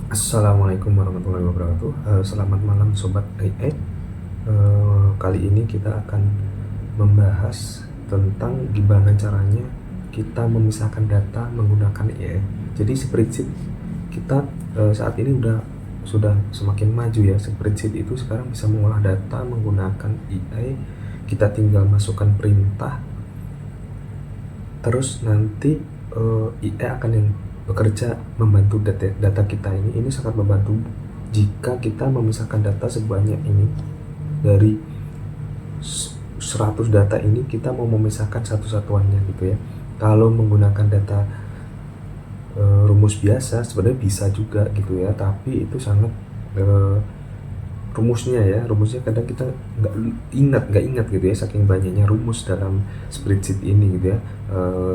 Assalamualaikum warahmatullahi wabarakatuh. Selamat malam Sobat AI. Kali ini kita akan membahas tentang gimana caranya kita memisahkan data menggunakan AI. Jadi spreadsheet kita saat ini sudah semakin maju ya. Spreadsheet itu sekarang bisa mengolah data menggunakan AI. Kita tinggal masukkan perintah, terus nanti AI akan yang bekerja membantu data kita ini sangat membantu jika kita memisahkan data sebanyak ini. Dari 100 data ini kita mau memisahkan satu-satuannya gitu ya. Kalau menggunakan data rumus biasa sebenarnya bisa juga gitu ya, tapi itu sangat rumusnya kadang kita nggak ingat gitu ya, saking banyaknya rumus dalam spreadsheet ini gitu ya.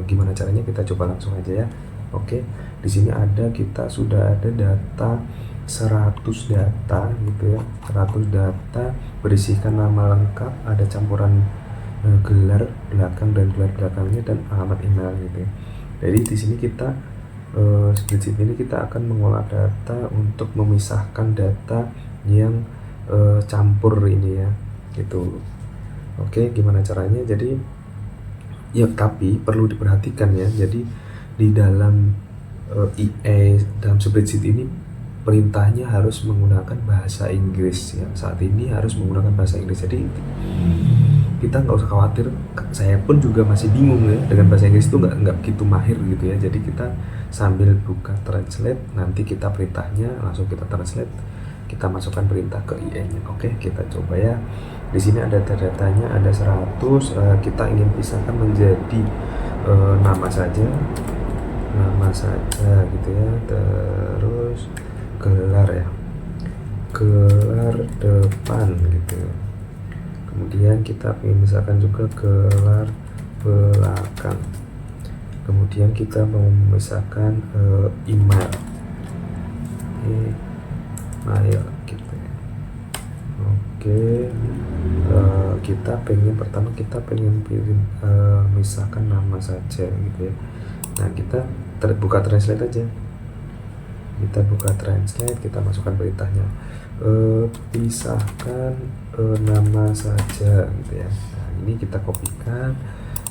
Gimana caranya, kita coba langsung aja ya. Oke, di sini kita sudah ada data 100 data gitu ya. 100 data berisikan nama lengkap, ada campuran gelar belakang dan gelar belakangnya, dan alamat email gitu ya. Jadi di sini spreadsheet ini kita akan mengolah data untuk memisahkan data yang campur ini ya gitu. Oke, gimana caranya? Jadi ya, tapi perlu diperhatikan ya. Jadi di dalam dalam spreadsheet ini perintahnya harus menggunakan bahasa Inggris ya. Saat ini harus menggunakan bahasa Inggris. Jadi kita nggak usah khawatir. Saya pun juga masih bingung ya, dengan bahasa Inggris itu nggak begitu mahir gitu ya. Jadi kita sambil buka translate, nanti kita perintahnya langsung kita translate, kita masukkan perintah ke IE-nya. Oke, kita coba ya. Di sini ada datanya, ada 100. Kita ingin pisahkan menjadi nama saja gitu ya. Terus gelar ya, gelar depan gitu. Kemudian kita ingin misalkan juga gelar belakang. Kemudian kita mau memisahkan email gitu ya. Oke, pertama kita pengen misalkan nama saja gitu ya. Nah, kita buka translate aja. Kita buka translate, kita masukkan perintahnya, pisahkan nama saja gitu ya. Nah, ini kita kopikan.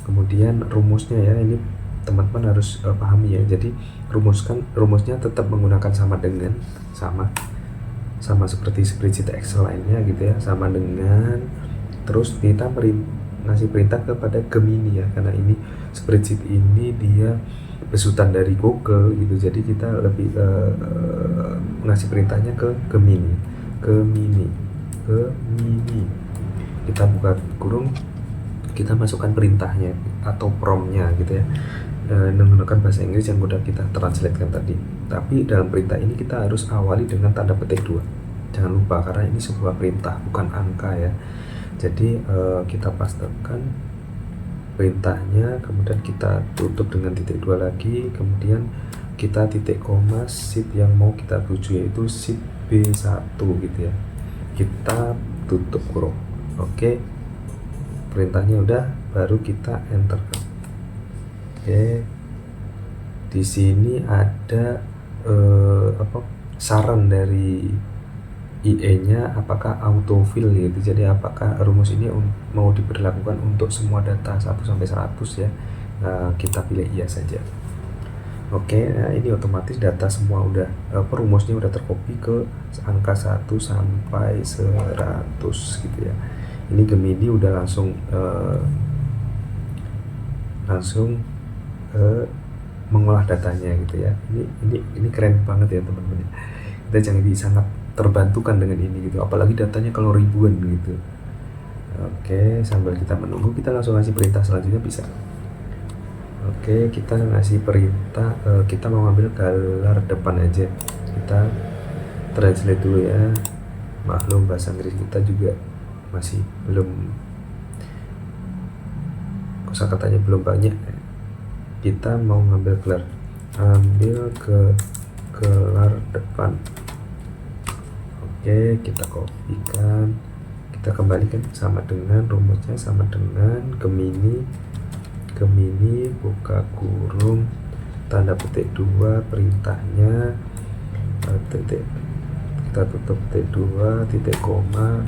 Kemudian rumusnya ya, ini teman-teman harus pahami ya. Jadi rumusnya tetap menggunakan sama seperti spreadsheet Excel lainnya gitu ya, sama dengan. Terus kita ngasih perintah kepada Gemini ya, karena ini spreadsheet ini dia besutan dari Google gitu. Jadi kita lebih ngasih perintahnya ke Gemini. Kita buka kurung, kita masukkan perintahnya atau promptnya gitu ya, menggunakan bahasa Inggris yang udah kita translatekan tadi. Tapi dalam perintah ini kita harus awali dengan tanda petik 2. Jangan lupa, karena ini sebuah perintah bukan angka ya. Jadi kita pastekan perintahnya, kemudian kita tutup dengan titik 2 lagi, kemudian kita titik koma sheet yang mau kita tuju, yaitu sheet B1 gitu ya. Kita tutup kurung. Oke, perintahnya udah, baru kita enter. Oke, di sini ada saran dari IE-nya, apakah autofill gitu. Jadi apakah rumus ini mau diberlakukan untuk semua data 1 sampai 100 ya. Kita pilih iya saja. Oke, nah ini otomatis data semua udah rumusnya udah tercopy ke angka 1 sampai 100 gitu ya. Ini Gemini udah langsung mengolah datanya gitu ya. Ini keren banget ya teman-teman. Kita jadi sangat terbantukan dengan ini gitu, apalagi datanya kalau ribuan gitu. Oke, sambil kita menunggu, kita langsung ngasih perintah selanjutnya bisa. Oke, kita ngasih perintah, kita mau ngambil gelar depan aja. Kita translate dulu ya. Maklum bahasa Inggris kita juga masih belum, kosakatanya belum banyak. Kita mau ngambil gelar depan. Oke, kita kopikan, kita kembalikan sama dengan rumusnya, sama dengan Gemini buka kurung, tanda petik 2, perintahnya titik, kita tutup titik 2 titik koma,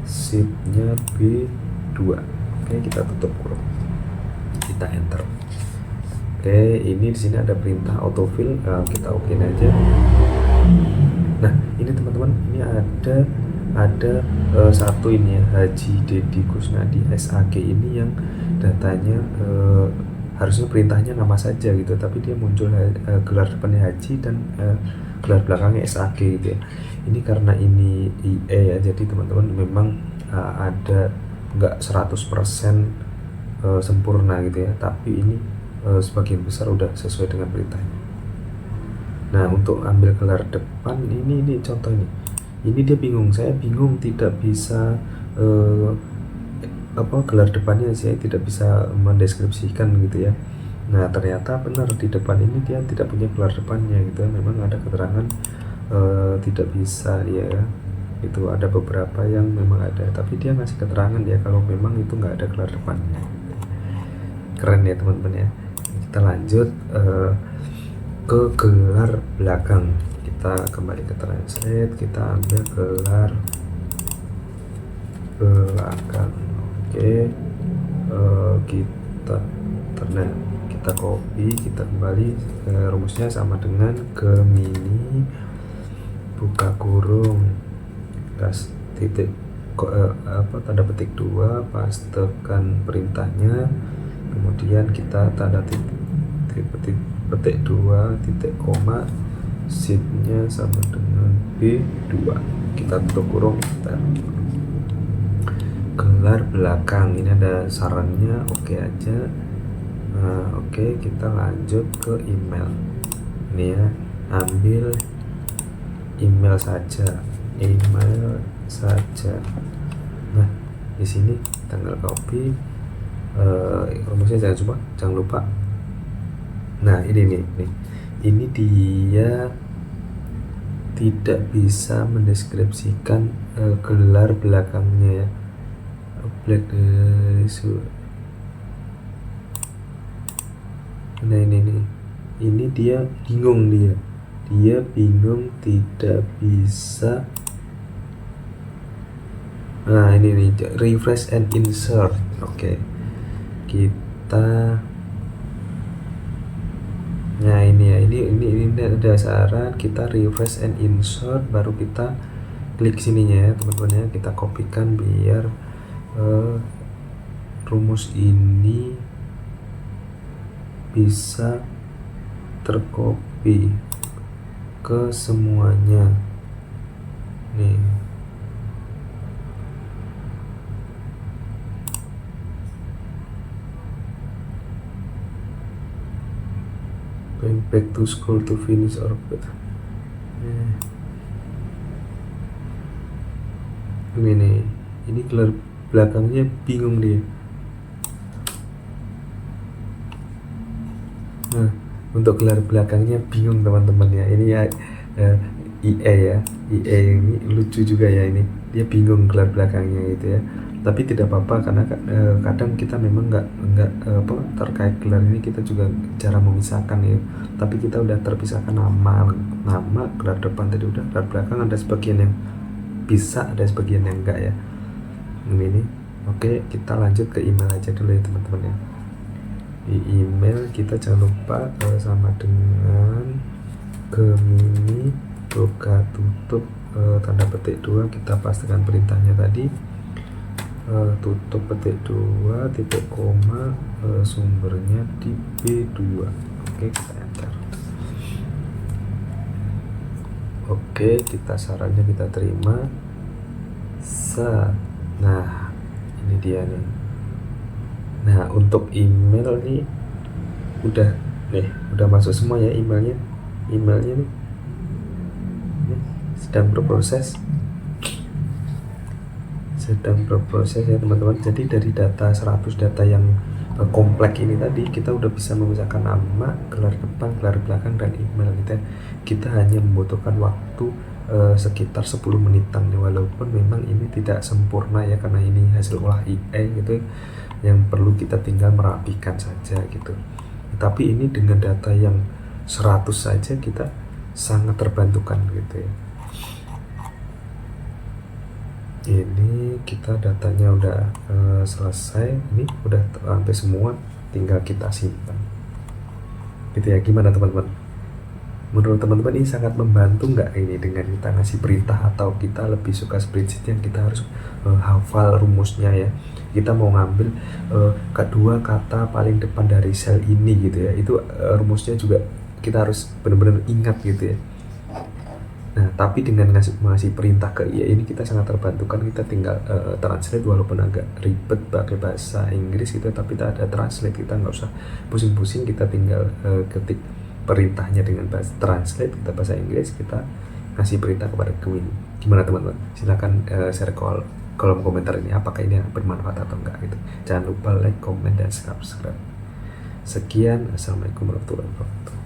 sheetnya B2. Oke, kita tutup kurung, kita enter. Oke, ini di sini ada perintah autofill, kita okein aja. Nah, ini teman-teman, ini ada satu ini ya, Haji Dedi Kusnadi SAG ini yang datanya harusnya perintahnya nama saja gitu, tapi dia muncul gelar depannya Haji dan gelar belakangnya SAG gitu ya. Ini karena ini IE ya, jadi teman-teman memang ada nggak 100% sempurna gitu ya, tapi ini sebagian besar udah sesuai dengan perintahnya. Nah, untuk ambil gelar depan ini contoh ini dia bingung, saya bingung tidak bisa gelar depannya, saya tidak bisa mendeskripsikan gitu ya. Nah, ternyata benar di depan ini dia tidak punya gelar depannya gitu ya. Memang ada keterangan tidak bisa ya, itu ada beberapa yang memang ada, tapi dia ngasih keterangan ya kalau memang itu nggak ada gelar depannya. Keren ya teman-teman ya. Kita lanjut ke gelar belakang. Kita kembali ke translate, kita ambil gelar belakang. Oke, kita copy, kita kembali, rumusnya sama dengan Gemini, buka kurung, gas titik tanda petik 2, pastekan perintahnya, kemudian kita tanda petik 2 titik koma, sheetnya sama dengan B2, kita tutup kurung, kita gelar belakang. Ini ada sarannya, oke aja. Oke, kita lanjut ke email. Ini ya, ambil email saja. Nah, di sini tinggal copy, rumusnya jangan lupa. Nah, ini dia tidak bisa mendeskripsikan gelar belakangnya ya. Nah, ini dia bingung, tidak bisa. Nah, ini refresh and insert. Oke, kita, nah ini ya, ini ada saran, kita refresh and insert, baru kita klik sininya ya teman-teman ya, kita kopikan biar rumus ini bisa tercopy ke semuanya nih. Going back to school to finish orbit. Ini gelar belakangnya bingung dia. Nah, untuk gelar belakangnya bingung teman-teman ya. Ini ya IE ya. IE ini lucu juga ya, ini dia bingung gelar belakangnya gitu ya. Tapi tidak apa-apa, karena kadang kita memang nggak terkait gelar ini kita juga cara memisahkan ya. Tapi kita udah terpisahkan nama gelar depan tadi udah, gelar belakang ada sebagian yang bisa, ada sebagian yang enggak ya. Ini oke, kita lanjut ke email aja dulu ya teman-teman ya. Di email kita jangan lupa sama dengan Gemini, buka tutup, tanda petik 2, kita pastikan perintahnya tadi, tutup petik 2 titik koma, sumbernya di B2. Oke, kita enter. Oke, kita sarannya kita terima. Nah, ini dia nih. Nah, untuk email nih udah masuk semua ya emailnya nih sedang berproses ya teman-teman. Jadi dari data 100 data yang kompleks ini tadi, kita udah bisa memisahkan nama, gelar depan, gelar belakang, dan email gitu ya. Kita hanya membutuhkan waktu sekitar 10 menitan, walaupun memang ini tidak sempurna ya, karena ini hasil olah IE gitu, yang perlu kita tinggal merapikan saja gitu. Tapi ini dengan data yang 100 saja kita sangat terbantukan gitu ya. Ini kita datanya udah selesai, ini udah sampai semua, tinggal kita simpan gitu ya. Gimana teman-teman, menurut teman-teman ini sangat membantu nggak ini dengan kita ngasih perintah, atau kita lebih suka spreadsheet yang kita harus hafal rumusnya ya. Kita mau ngambil kedua kata paling depan dari sel ini gitu ya, itu rumusnya juga kita harus benar-benar ingat gitu ya. Nah, tapi dengan ngasih perintah ke IA ini kita sangat terbantukan, kita tinggal translate, walaupun agak ribet pakai bahasa Inggris gitu, tapi kita ada translate, kita nggak usah pusing-pusing, kita tinggal ketik perintahnya dengan bahasa translate, kita bahasa Inggris, kita ngasih perintah kepada Queen. Gimana teman-teman? Silahkan share kolom komentar ini, apakah ini bermanfaat atau enggak gitu. Jangan lupa like, comment, dan subscribe. Sekian, assalamualaikum warahmatullahi wabarakatuh.